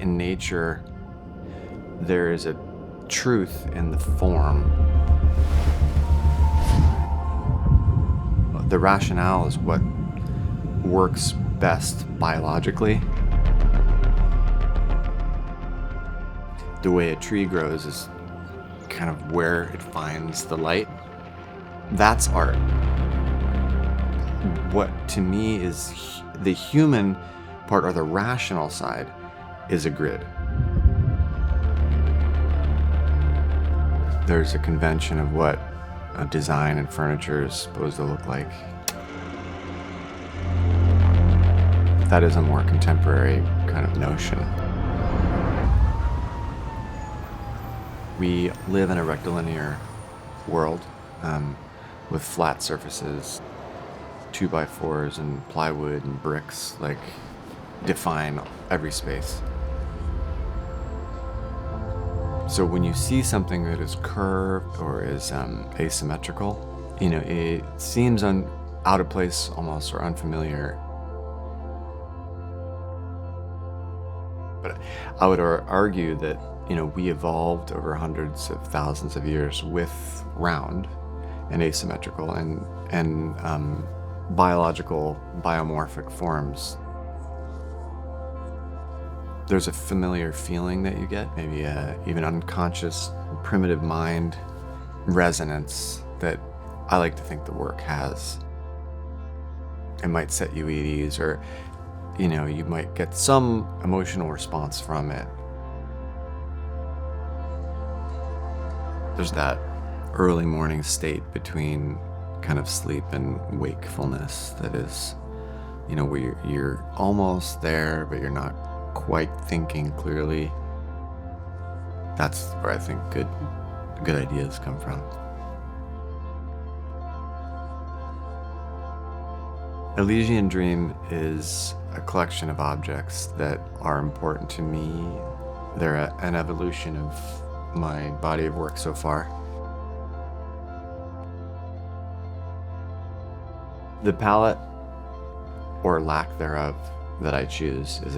in nature, there is a truth in the form. The rationale is what works best biologically. The way a tree grows is kind of where it finds the light. That's art. What to me is the human part, or the rational side, is a grid. There's a convention of what a design and furniture is supposed to look like. That is a more contemporary kind of notion. We live in a rectilinear world with flat surfaces. 2x4s and plywood and bricks define every space. So when you see something that is curved or is asymmetrical, it seems out of place almost, or unfamiliar. But I would argue that we evolved over hundreds of thousands of years with round and asymmetrical and biological biomorphic forms. There's a familiar feeling that you get, maybe even unconscious primitive mind resonance that I like to think the work has. It might set you at ease, or you might get some emotional response from it. There's that early morning state between kind of sleep and wakefulness that is, where you're almost there, but you're not quite thinking clearly. That's where I think good ideas come from. Elysian Dream is a collection of objects that are important to me. They're an evolution of my body of work so far. The palette, or lack thereof, that I choose is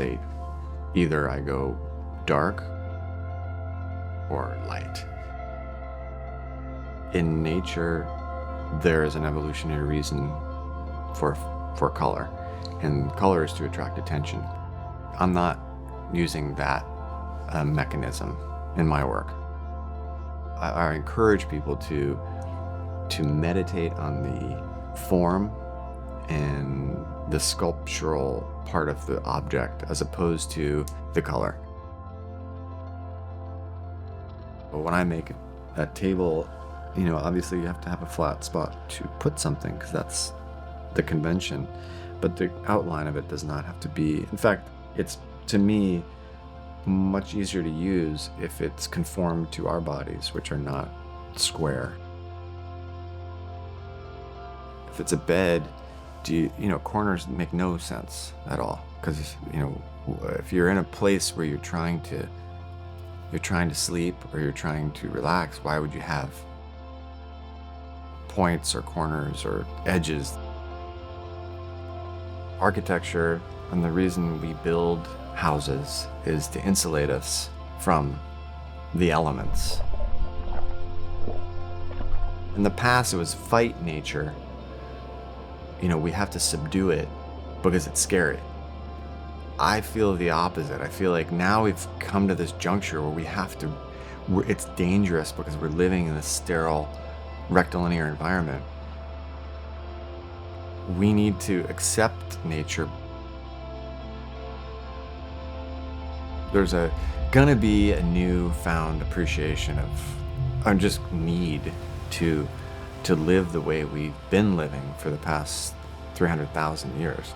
either I go dark or light. In nature, there is an evolutionary reason for color, and color is to attract attention. I'm not using that mechanism in my work. I encourage people to meditate on the form and the sculptural part of the object as opposed to the color. But when I make a table, obviously you have to have a flat spot to put something, because that's the convention, but the outline of it does not have to be. In fact, it's, to me, much easier to use if it's conformed to our bodies, which are not square. If it's a bed, corners make no sense at all, because if you're in a place where you're trying to sleep or you're trying to relax, why would you have points or corners or edges? Architecture, and the reason we build houses, is to insulate us from the elements. In the past, it was fight nature. We have to subdue it because it's scary. I feel the opposite. I feel like now we've come to this juncture where it's dangerous because we're living in this sterile, rectilinear environment. We need to accept nature. There's gonna be a newfound appreciation of just need to live the way we've been living for the past 300,000 years.